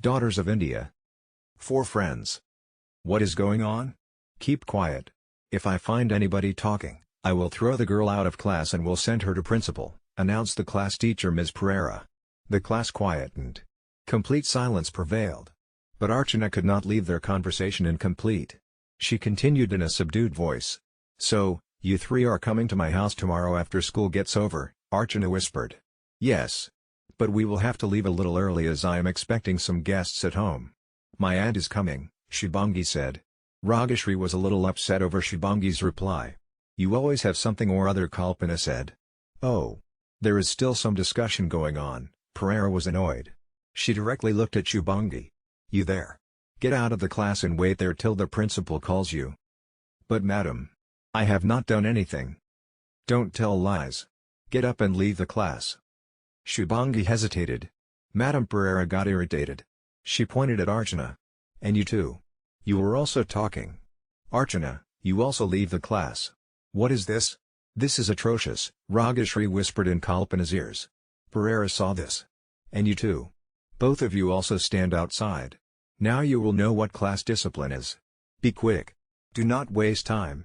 Daughters of India. 4 friends. What is going on? Keep quiet. If I find anybody talking, I will throw the girl out of class and will send her to principal, announced the class teacher Ms. Pereira. The class quietened. Complete silence prevailed. But Archana could not leave their conversation incomplete. She continued in a subdued voice. "So, you 3 are coming to my house tomorrow after school gets over," Archana whispered. "Yes. But we will have to leave a little early as I am expecting some guests at home. My aunt is coming," Shubhangi said. Rageshri was a little upset over Shubhangi's reply. "You always have something or other," Kalpana said. "Oh. There is still some discussion going on," Pereira was annoyed. She directly looked at Shubhangi. "You there? Get out of the class and wait there till the principal calls you." "But madam, I have not done anything." "Don't tell lies. Get up and leave the class." Shubhangi hesitated. Madam Pereira got irritated. She pointed at Archana. "And you too. You were also talking. Archana, you also leave the class." "What is this? This is atrocious," Rageshri whispered in Kalpana's ears. Pereira saw this. "And you too. Both of you also stand outside. Now you will know what class discipline is. Be quick. Do not waste time."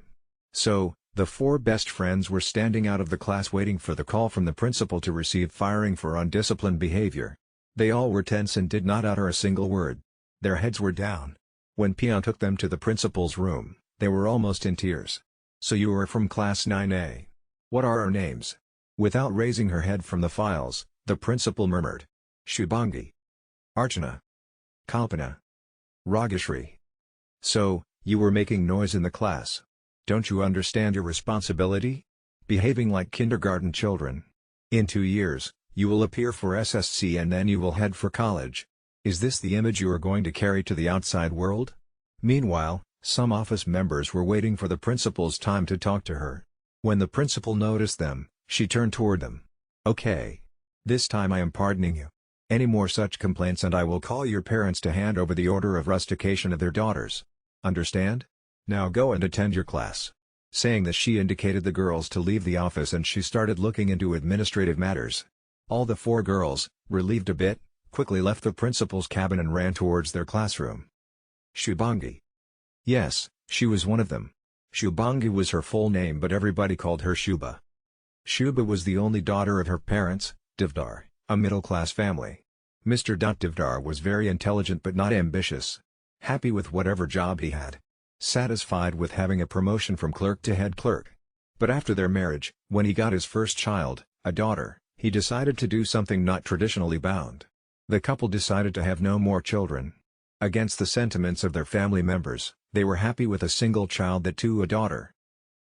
So, the 4 best friends were standing out of the class waiting for the call from the principal to receive firing for undisciplined behavior. They all were tense and did not utter a single word. Their heads were down. When Pion took them to the principal's room, they were almost in tears. "So you are from class 9A. What are our names?" Without raising her head from the files, the principal murmured. "Shubhangi. Archana. Kalpana. Rageshri. So, you were making noise in the class. Don't you understand your responsibility? Behaving like kindergarten children. In 2 years, you will appear for SSC and then you will head for college. Is this the image you are going to carry to the outside world?" Meanwhile, some office members were waiting for the principal's time to talk to her. When the principal noticed them, she turned toward them. "Okay. This time I am pardoning you. Any more such complaints and I will call your parents to hand over the order of rustication of their daughters. Understand? Now go and attend your class." Saying this, she indicated the girls to leave the office and she started looking into administrative matters. All the 4 girls, relieved a bit, quickly left the principal's cabin and ran towards their classroom. Shubhangi. Yes, she was one of them. Shubhangi was her full name but everybody called her Shubha. Shubha was the only daughter of her parents, Devdar, a middle-class family. Mr. Devdar was very intelligent but not ambitious. Happy with whatever job he had. Satisfied with having a promotion from clerk to head clerk. But after their marriage, when he got his first child, a daughter, he decided to do something not traditionally bound. The couple decided to have no more children. Against the sentiments of their family members, they were happy with a single child, that too a daughter.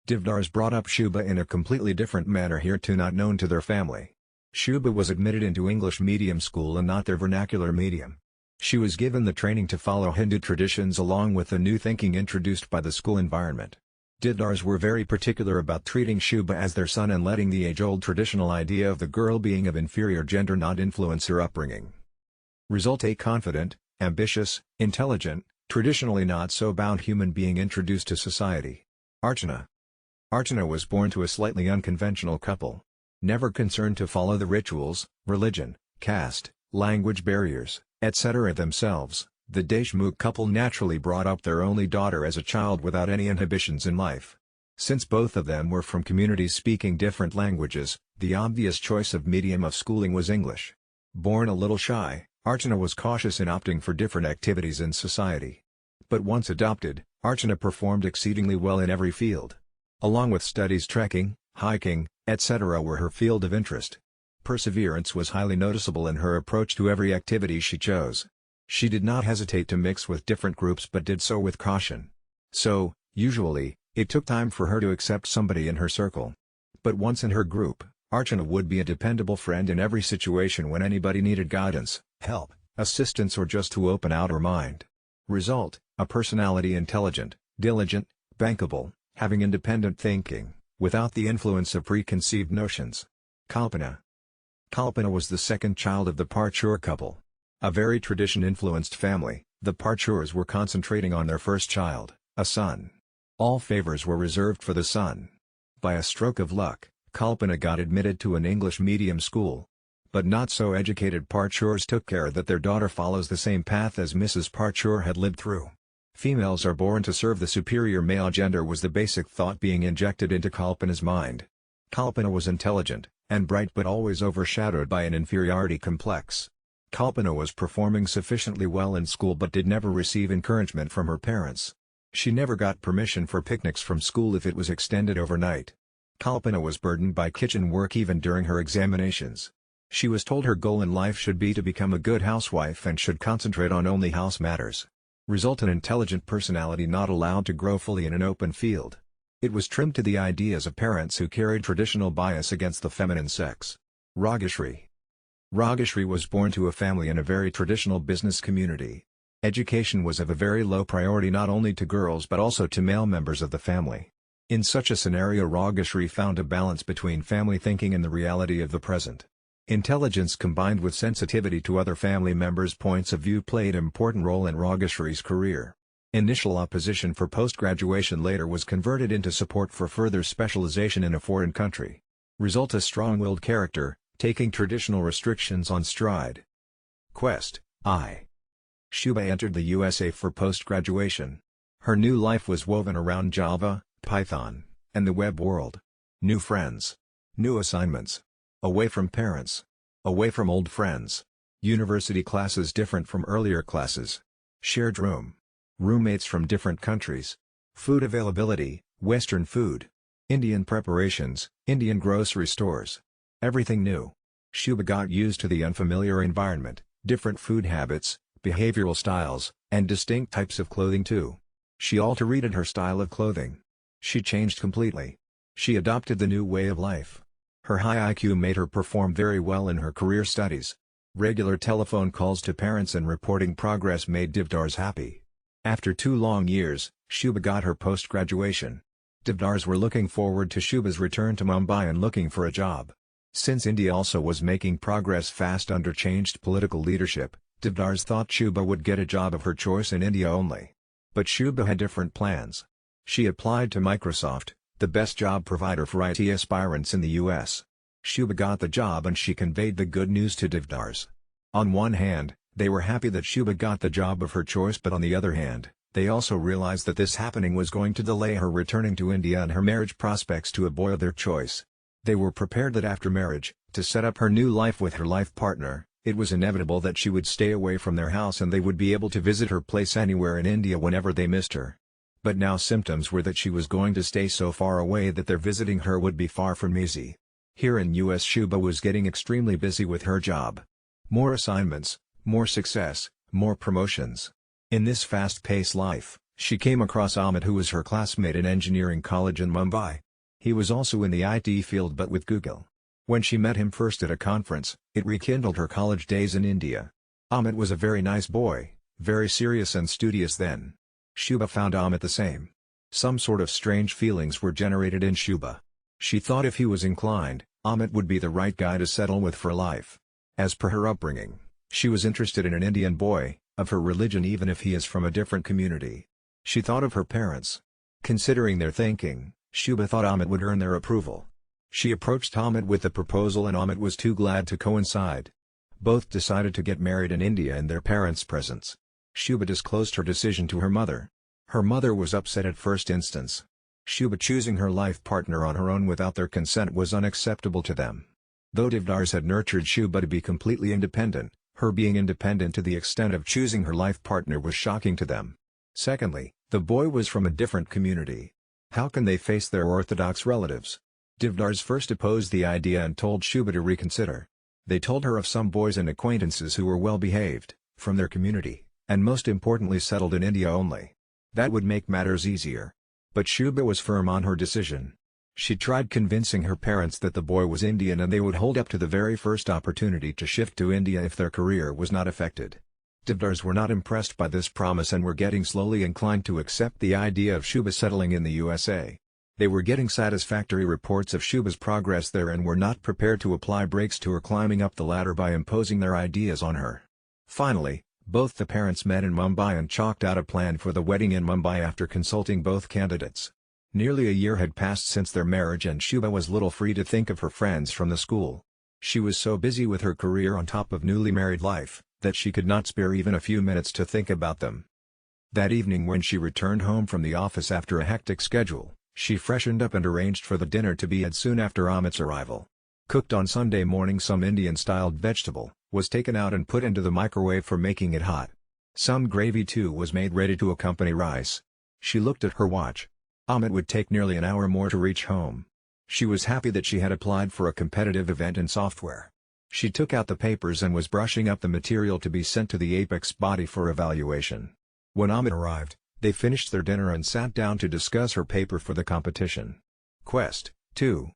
Devdars brought up Shubha in a completely different manner hereto not known to their family. Shubha was admitted into English medium school and not their vernacular medium. She was given the training to follow Hindu traditions along with the new thinking introduced by the school environment. Devdars were very particular about treating Shubha as their son and letting the age-old traditional idea of the girl being of inferior gender not influence her upbringing. Result: a confident, ambitious, intelligent, traditionally not so bound human being introduced to society. Archana. Archana was born to a slightly unconventional couple. Never concerned to follow the rituals, religion, caste, language barriers, etc. themselves, the Deshmukh couple naturally brought up their only daughter as a child without any inhibitions in life. Since both of them were from communities speaking different languages, the obvious choice of medium of schooling was English. Born a little shy, Archana was cautious in opting for different activities in society. But once adopted, Archana performed exceedingly well in every field. Along with studies, trekking, hiking, etc. were her field of interest. Perseverance was highly noticeable in her approach to every activity she chose. She did not hesitate to mix with different groups but did so with caution. So, usually, it took time for her to accept somebody in her circle. But once in her group, Archana would be a dependable friend in every situation when anybody needed guidance, help, assistance, or just to open out her mind. Result: a personality intelligent, diligent, bankable, having independent thinking, without the influence of preconceived notions. Kalpana. Kalpana was the second child of the Parchur couple. A very tradition-influenced family, the Parchurs were concentrating on their first child, a son. All favors were reserved for the son. By a stroke of luck, Kalpana got admitted to an English medium school. But not so educated Parchurs took care that their daughter follows the same path as Mrs. Parchur had lived through. Females are born to serve the superior male gender was the basic thought being injected into Kalpana's mind. Kalpana was intelligent and bright but always overshadowed by an inferiority complex. Kalpana was performing sufficiently well in school but did never receive encouragement from her parents. She never got permission for picnics from school if it was extended overnight. Kalpana was burdened by kitchen work even during her examinations. She was told her goal in life should be to become a good housewife and should concentrate on only house matters. Result: an intelligent personality not allowed to grow fully in an open field. It was trimmed to the ideas of parents who carried traditional bias against the feminine sex. Rageshri. Rageshri was born to a family in a very traditional business community. Education was of a very low priority not only to girls but also to male members of the family. In such a scenario, Rageshri found a balance between family thinking and the reality of the present. Intelligence combined with sensitivity to other family members' points of view played an important role in Rageshri's career. Initial opposition for post-graduation later was converted into support for further specialization in a foreign country. Result: a strong-willed character, taking traditional restrictions on stride. Quest, I. Shubha entered the USA for post-graduation. Her new life was woven around Java, Python, and the web world. New friends. New assignments. Away from parents. Away from old friends. University classes different from earlier classes. Shared room. Roommates from different countries. Food availability, Western food. Indian preparations, Indian grocery stores. Everything new. Shubha got used to the unfamiliar environment, different food habits, behavioral styles, and distinct types of clothing too. She altered her style of clothing. She changed completely. She adopted the new way of life. Her high IQ made her perform very well in her career studies. Regular telephone calls to parents and reporting progress made Devdars happy. After 2 long years, Shubha got her post-graduation. Devdars were looking forward to Shubha's return to Mumbai and looking for a job. Since India also was making progress fast under changed political leadership, Devdars thought Shubha would get a job of her choice in India only. But Shubha had different plans. She applied to Microsoft, the best job provider for IT aspirants in the US. Shubha got the job and she conveyed the good news to Devdars. On one hand, they were happy that Shubha got the job of her choice, but on the other hand, they also realized that this happening was going to delay her returning to India and her marriage prospects to a boy of their choice. They were prepared that after marriage, to set up her new life with her life partner, it was inevitable that she would stay away from their house and they would be able to visit her place anywhere in India whenever they missed her. But now symptoms were that she was going to stay so far away that their visiting her would be far from easy. Here in US, Shubha was getting extremely busy with her job. More assignments, more success, more promotions. In this fast-paced life, she came across Amit, who was her classmate in engineering college in Mumbai. He was also in the IT field but with Google. When she met him first at a conference, it rekindled her college days in India. Amit was a very nice boy, very serious and studious then. Shubha found Amit the same. Some sort of strange feelings were generated in Shubha. She thought if he was inclined, Amit would be the right guy to settle with for life. As per her upbringing, she was interested in an Indian boy, of her religion even if he is from a different community. She thought of her parents. Considering their thinking, Shubha thought Amit would earn their approval. She approached Amit with the proposal and Amit was too glad to coincide. Both decided to get married in India in their parents' presence. Shubha disclosed her decision to her mother. Her mother was upset at first instance. Shubha choosing her life partner on her own without their consent was unacceptable to them. Though Devdars had nurtured Shubha to be completely independent, her being independent to the extent of choosing her life partner was shocking to them. Secondly, the boy was from a different community. How can they face their orthodox relatives? Devdars first opposed the idea and told Shubha to reconsider. They told her of some boys and acquaintances who were well behaved, from their community, and most importantly settled in India only. That would make matters easier. But Shubha was firm on her decision. She tried convincing her parents that the boy was Indian and they would hold up to the very first opportunity to shift to India if their career was not affected. Devdars were not impressed by this promise and were getting slowly inclined to accept the idea of Shubha settling in the USA. They were getting satisfactory reports of Shubha's progress there and were not prepared to apply brakes to her climbing up the ladder by imposing their ideas on her. Finally, both the parents met in Mumbai and chalked out a plan for the wedding in Mumbai after consulting both candidates. Nearly a year had passed since their marriage and Shubha was little free to think of her friends from the school. She was so busy with her career on top of newly married life, that she could not spare even a few minutes to think about them. That evening when she returned home from the office after a hectic schedule, she freshened up and arranged for the dinner to be had soon after Amit's arrival. Cooked on Sunday morning, some Indian-styled vegetable was taken out and put into the microwave for making it hot. Some gravy too was made ready to accompany rice. She looked at her watch. Amit would take nearly an hour more to reach home. She was happy that she had applied for a competitive event in software. She took out the papers and was brushing up the material to be sent to the apex body for evaluation. When Amit arrived, they finished their dinner and sat down to discuss her paper for the competition. Quest 2.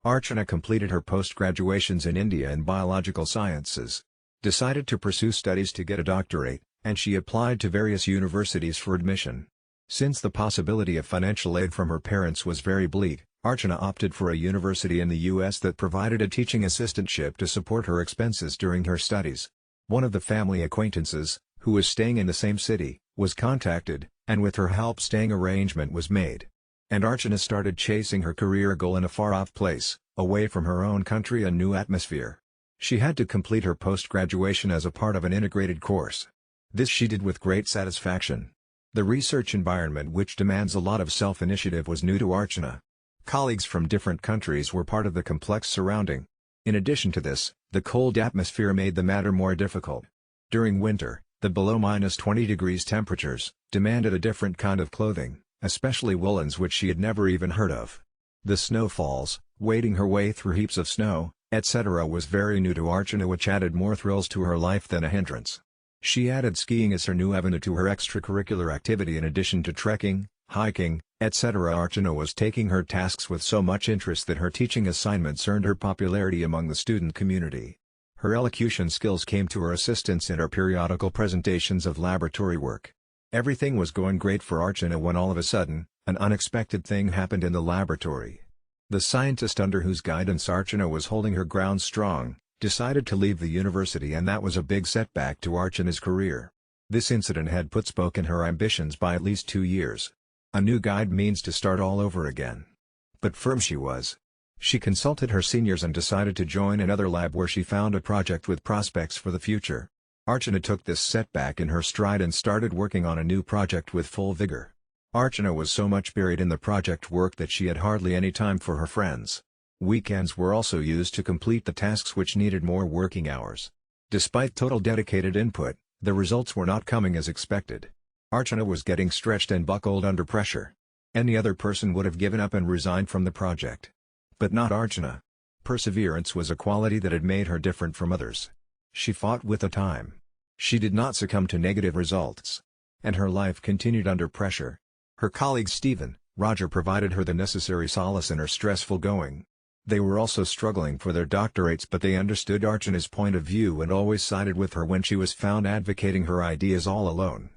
Archana completed her post-graduations in India in biological sciences. Decided to pursue studies to get a doctorate, and she applied to various universities for admission. Since the possibility of financial aid from her parents was very bleak, Archana opted for a university in the US that provided a teaching assistantship to support her expenses during her studies. One of the family acquaintances, who was staying in the same city, was contacted, and with her help staying arrangement was made. And Archana started chasing her career goal in a far-off place, away from her own country and new atmosphere. She had to complete her post-graduation as a part of an integrated course. This she did with great satisfaction. The research environment, which demands a lot of self-initiative, was new to Archana. Colleagues from different countries were part of the complex surrounding. In addition to this, the cold atmosphere made the matter more difficult. During winter, the below -20 degrees temperatures demanded a different kind of clothing, especially woolens which she had never even heard of. The snowfalls, wading her way through heaps of snow, etc. was very new to Archana, which added more thrills to her life than a hindrance. She added skiing as her new avenue to her extracurricular activity in addition to trekking, hiking, etc. Archana was taking her tasks with so much interest that her teaching assignments earned her popularity among the student community. Her elocution skills came to her assistance in her periodical presentations of laboratory work. Everything was going great for Archana when all of a sudden, an unexpected thing happened in the laboratory. The scientist under whose guidance Archana was holding her ground strong, decided to leave the university, and that was a big setback to Archana's career. This incident had put spoke in her ambitions by at least 2 years. A new guide means to start all over again. But firm she was. She consulted her seniors and decided to join another lab where she found a project with prospects for the future. Archana took this setback in her stride and started working on a new project with full vigor. Archana was so much buried in the project work that she had hardly any time for her friends. Weekends were also used to complete the tasks which needed more working hours. Despite total dedicated input, the results were not coming as expected. Archana was getting stretched and buckled under pressure. Any other person would have given up and resigned from the project. But not Archana. Perseverance was a quality that had made her different from others. She fought with the time. She did not succumb to negative results. And her life continued under pressure. Her colleagues Stephen, Roger provided her the necessary solace in her stressful going. They were also struggling for their doctorates, but they understood Archana's point of view and always sided with her when she was found advocating her ideas all alone.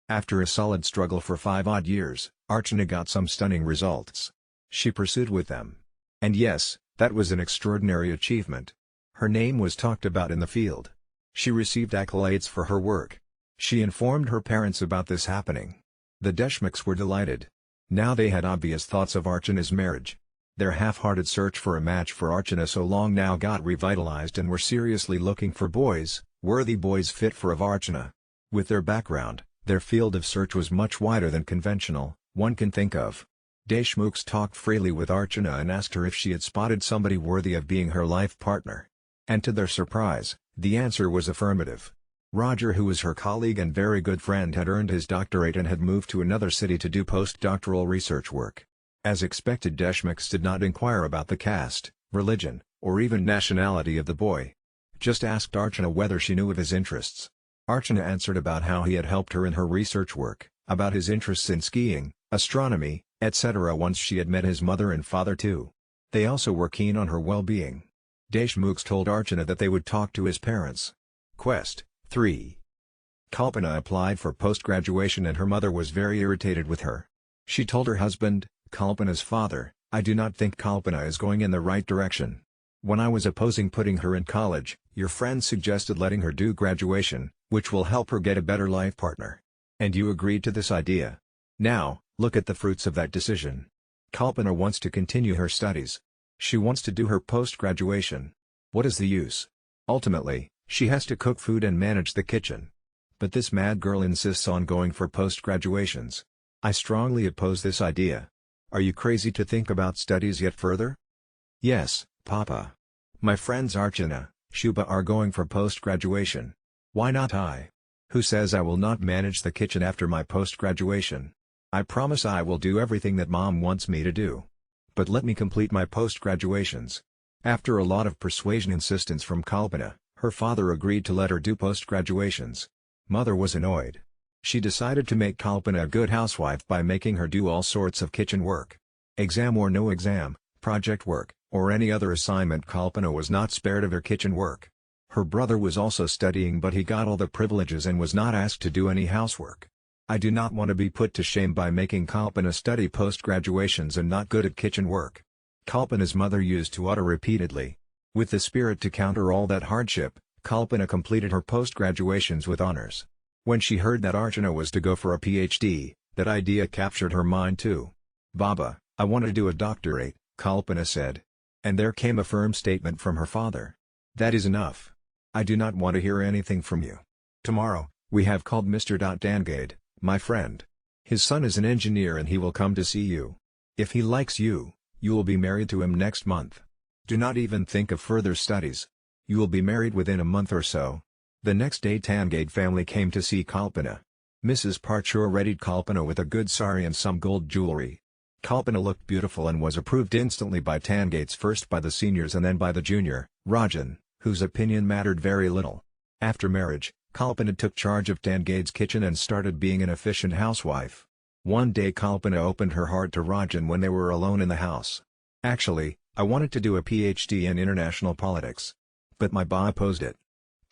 After a solid struggle for 5 odd years, Archana got some stunning results. She pursued with them. And yes, that was an extraordinary achievement. Her name was talked about in the field. She received accolades for her work. She informed her parents about this happening. The Deshmukhs were delighted. Now they had obvious thoughts of Archana's marriage. Their half-hearted search for a match for Archana so long now got revitalized and were seriously looking for boys, worthy boys fit for Archana. With their background, their field of search was much wider than conventional, one can think of. Deshmukhs talked freely with Archana and asked her if she had spotted somebody worthy of being her life partner. And to their surprise, the answer was affirmative. Roger, who was her colleague and very good friend, had earned his doctorate and had moved to another city to do postdoctoral research work. As expected, Deshmukhs did not inquire about the caste, religion, or even nationality of the boy. Just asked Archana whether she knew of his interests. Archana answered about how he had helped her in her research work, about his interests in skiing, astronomy, etc. Once she had met his mother and father too. They also were keen on her well-being. Deshmukhs told Archana that they would talk to his parents. Quest 3. Kalpana applied for post-graduation and her mother was very irritated with her. She told her husband, Kalpana's father, "I do not think Kalpana is going in the right direction. When I was opposing putting her in college, your friend suggested letting her do graduation, which will help her get a better life partner. And you agreed to this idea. Now, look at the fruits of that decision. Kalpana wants to continue her studies. She wants to do her post-graduation. What is the use? Ultimately, she has to cook food and manage the kitchen. But this mad girl insists on going for post-graduations. I strongly oppose this idea. Are you crazy to think about studies yet further? Yes, Papa. My friends Archana, Shubha are going for post-graduation. Why not I? Who says I will not manage the kitchen after my post-graduation? I promise I will do everything that Mom wants me to do. But let me complete my post-graduations. After a lot of persuasion insistence from Kalpana, her father agreed to let her do post-graduations. Mother was annoyed. She decided to make Kalpana a good housewife by making her do all sorts of kitchen work. Exam or no exam, project work, or any other assignment, Kalpana was not spared of her kitchen work. Her brother was also studying, but he got all the privileges and was not asked to do any housework. I do not want to be put to shame by making Kalpana study post-graduations and not good at kitchen work. Kalpana's mother used to utter repeatedly. With the spirit to counter all that hardship, Kalpana completed her post-graduations with honors. When she heard that Archana was to go for a PhD, that idea captured her mind too. Baba, I want to do a doctorate, Kalpana said. And there came a firm statement from her father. That is enough. I do not want to hear anything from you. Tomorrow, we have called Mr. Dangade, my friend. His son is an engineer and he will come to see you. If he likes you, you will be married to him next month. Do not even think of further studies. You will be married within a month or so. The next day Tangade family came to see Kalpana. Mrs. Parchur readied Kalpana with a good sari and some gold jewelry. Kalpana looked beautiful and was approved instantly by Tangade's, first by the seniors and then by the junior, Rajan, whose opinion mattered very little. After marriage, Kalpana took charge of Tangade's kitchen and started being an efficient housewife. One day Kalpana opened her heart to Rajan when they were alone in the house. Actually, I wanted to do a PhD in international politics. But my ba opposed it.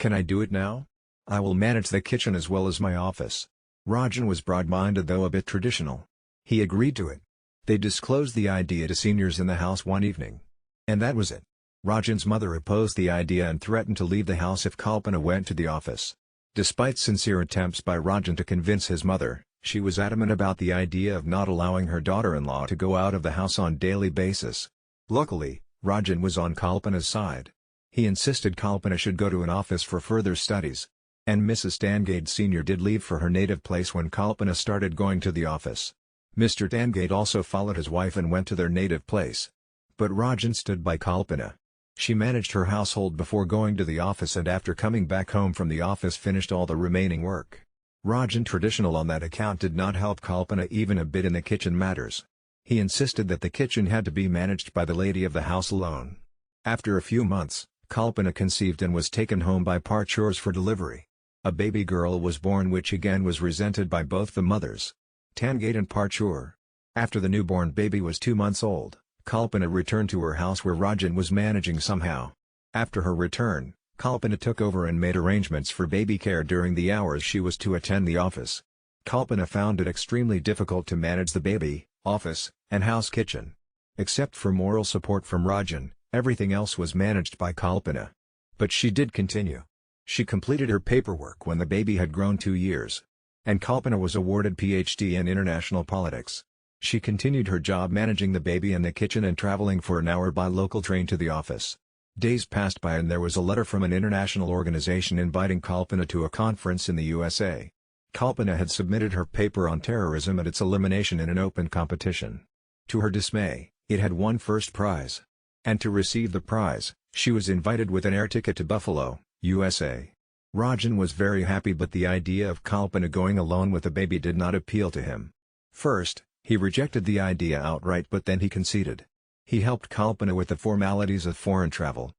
Can I do it now? I will manage the kitchen as well as my office. Rajan was broad-minded though a bit traditional. He agreed to it. They disclosed the idea to seniors in the house one evening. And that was it. Rajan's mother opposed the idea and threatened to leave the house if Kalpana went to the office. Despite sincere attempts by Rajan to convince his mother, she was adamant about the idea of not allowing her daughter-in-law to go out of the house on daily basis. Luckily, Rajan was on Kalpana's side. He insisted Kalpana should go to an office for further studies. And Mrs. Tangade Sr. did leave for her native place when Kalpana started going to the office. Mr. Tangade also followed his wife and went to their native place. But Rajan stood by Kalpana. She managed her household before going to the office and after coming back home from the office finished all the remaining work. Rajan, traditional on that account, did not help Kalpana even a bit in the kitchen matters. He insisted that the kitchen had to be managed by the lady of the house alone. After a few months, Kalpana conceived and was taken home by Parchurs for delivery. A baby girl was born, which again was resented by both the mothers, Tangade and Parchur. After the newborn baby was 2 months old, Kalpana returned to her house where Rajan was managing somehow. After her return, Kalpana took over and made arrangements for baby care during the hours she was to attend the office. Kalpana found it extremely difficult to manage the baby, office, and house kitchen. Except for moral support from Rajan, everything else was managed by Kalpana. But she did continue. She completed her paperwork when the baby had grown 2 years. And Kalpana was awarded PhD in international politics. She continued her job managing the baby and the kitchen and traveling for an hour by local train to the office. Days passed by and there was a letter from an international organization inviting Kalpana to a conference in the USA. Kalpana had submitted her paper on terrorism and its elimination in an open competition. To her dismay, it had won first prize. And to receive the prize, she was invited with an air ticket to Buffalo, USA. Rajan was very happy, but the idea of Kalpana going alone with the baby did not appeal to him. First, he rejected the idea outright, but then he conceded. He helped Kalpana with the formalities of foreign travel.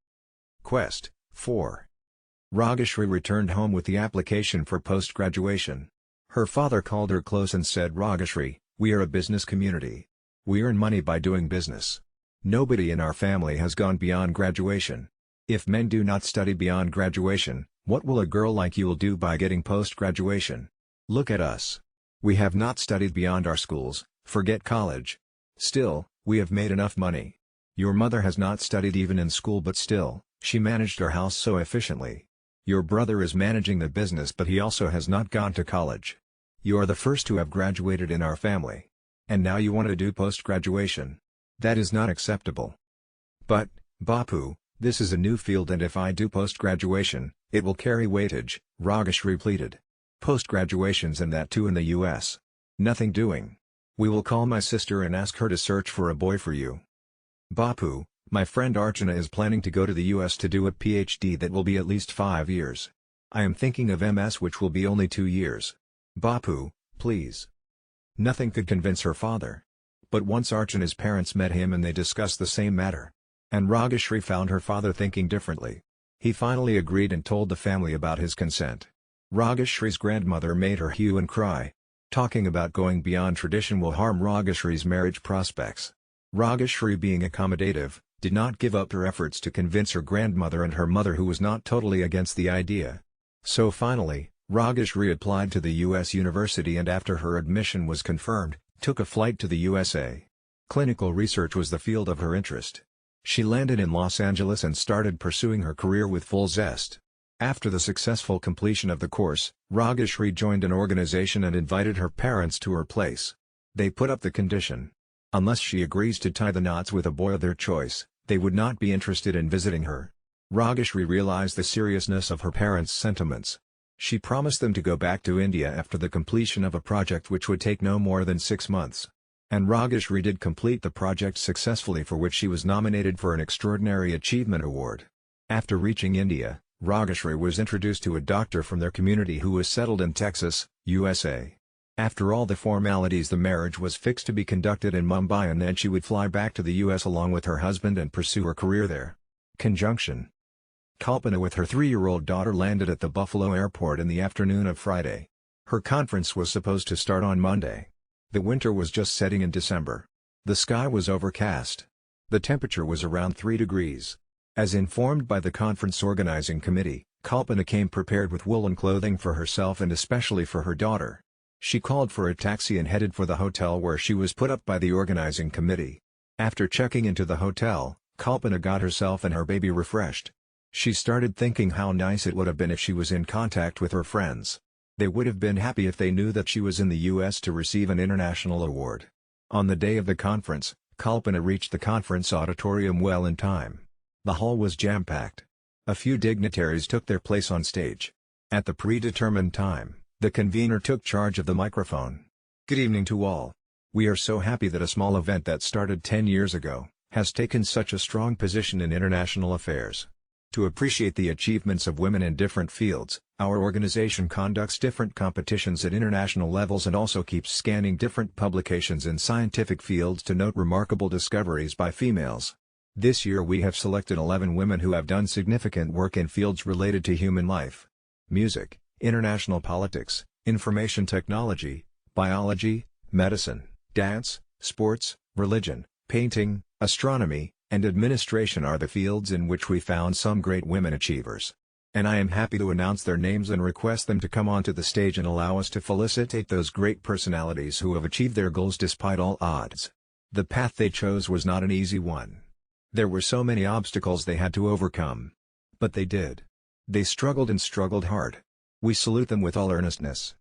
Quest 4. Rageshri returned home with the application for post-graduation. Her father called her close and said, "Rageshri, we are a business community. We earn money by doing business. Nobody in our family has gone beyond graduation. If men do not study beyond graduation, what will a girl like you will do by getting post-graduation? Look at us. We have not studied beyond our schools, forget college. Still, we have made enough money. Your mother has not studied even in school, but still, she managed her house so efficiently. Your brother is managing the business, but he also has not gone to college. You are the first to have graduated in our family. And now you want to do post-graduation. That is not acceptable." "But, Bapu, This is a new field and if I do post-graduation, it will carry weightage, Rageshri pleaded. Post-graduations and that too in the US. Nothing doing. We will call my sister and ask her to search for a boy for you. Bapu, my friend Archana is planning to go to the US to do a PhD that will be at least 5 years. I am thinking of MS which will be only 2 years. Bapu, please. Nothing could convince her father. But once Archana's parents met him and they discussed the same matter. And Rageshri found her father thinking differently. He finally agreed and told the family about his consent. Rageshri's grandmother made her hue and cry. Talking about going beyond tradition will harm Rageshri's marriage prospects. Rageshri, being accommodative, did not give up her efforts to convince her grandmother and her mother, who was not totally against the idea. So finally, Rageshri applied to the US university and after her admission was confirmed, took a flight to the USA. Clinical research was the field of her interest. She landed in Los Angeles and started pursuing her career with full zest. After the successful completion of the course, Rageshri joined an organization and invited her parents to her place. They put up the condition. Unless she agrees to tie the knots with a boy of their choice, they would not be interested in visiting her. Rageshri realized the seriousness of her parents' sentiments. She promised them to go back to India after the completion of a project which would take no more than 6 months. And Rageshri did complete the project successfully, for which she was nominated for an Extraordinary Achievement Award. After reaching India, Rageshri was introduced to a doctor from their community who was settled in Texas, USA. After all the formalities, the marriage was fixed to be conducted in Mumbai and then she would fly back to the US along with her husband and pursue her career there. Conjunction. Kalpana with her 3-year-old daughter landed at the Buffalo airport in the afternoon of Friday. Her conference was supposed to start on Monday. The winter was just setting in December. The sky was overcast. The temperature was around 3 degrees. As informed by the conference organizing committee, Kalpana came prepared with woolen clothing for herself and especially for her daughter. She called for a taxi and headed for the hotel where she was put up by the organizing committee. After checking into the hotel, Kalpana got herself and her baby refreshed. She started thinking how nice it would have been if she was in contact with her friends. They would have been happy if they knew that she was in the US to receive an international award. On the day of the conference, Kalpana reached the conference auditorium well in time. The hall was jam-packed. A few dignitaries took their place on stage. At the predetermined time, the convener took charge of the microphone. Good evening to all. We are so happy that a small event that started 10 years ago, has taken such a strong position in international affairs. To appreciate the achievements of women in different fields, our organization conducts different competitions at international levels and also keeps scanning different publications in scientific fields to note remarkable discoveries by females. This year we have selected 11 women who have done significant work in fields related to human life. Music, international politics, information technology, biology, medicine, dance, sports, religion, painting, astronomy, and administration are the fields in which we found some great women achievers. And I am happy to announce their names and request them to come onto the stage and allow us to felicitate those great personalities who have achieved their goals despite all odds. The path they chose was not an easy one. There were so many obstacles they had to overcome. But they did. They struggled and struggled hard. We salute them with all earnestness.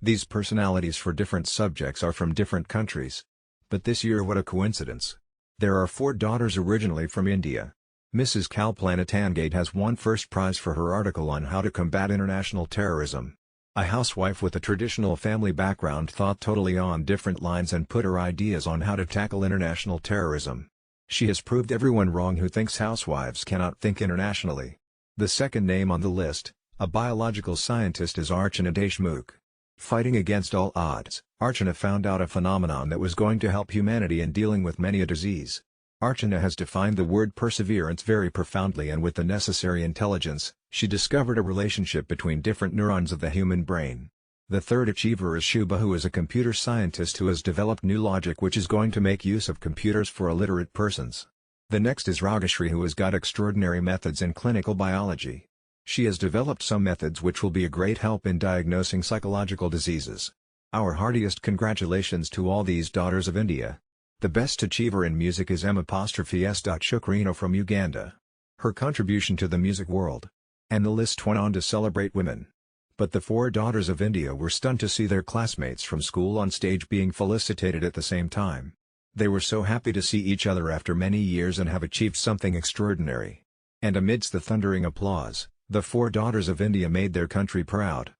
These personalities for different subjects are from different countries. But this year, what a coincidence. There are 4 daughters originally from India. Mrs. Kalpana Tangate has won first prize for her article on how to combat international terrorism. A housewife with a traditional family background thought totally on different lines and put her ideas on how to tackle international terrorism. She has proved everyone wrong who thinks housewives cannot think internationally. The second name on the list, a biological scientist, is Archana Deshmukh. Fighting against all odds, Archana found out a phenomenon that was going to help humanity in dealing with many a disease. Archana has defined the word perseverance very profoundly, and with the necessary intelligence, she discovered a relationship between different neurons of the human brain. The third achiever is Shubha, who is a computer scientist who has developed new logic which is going to make use of computers for illiterate persons. The next is Rageshri, who has got extraordinary methods in clinical biology. She has developed some methods which will be a great help in diagnosing psychological diseases. Our heartiest congratulations to all these daughters of India. The best achiever in music is M''S. Shukrino from Uganda. Her contribution to the music world. And the list went on to celebrate women. But the 4 daughters of India were stunned to see their classmates from school on stage being felicitated at the same time. They were so happy to see each other after many years and have achieved something extraordinary. And amidst the thundering applause, the four daughters of India made their country proud.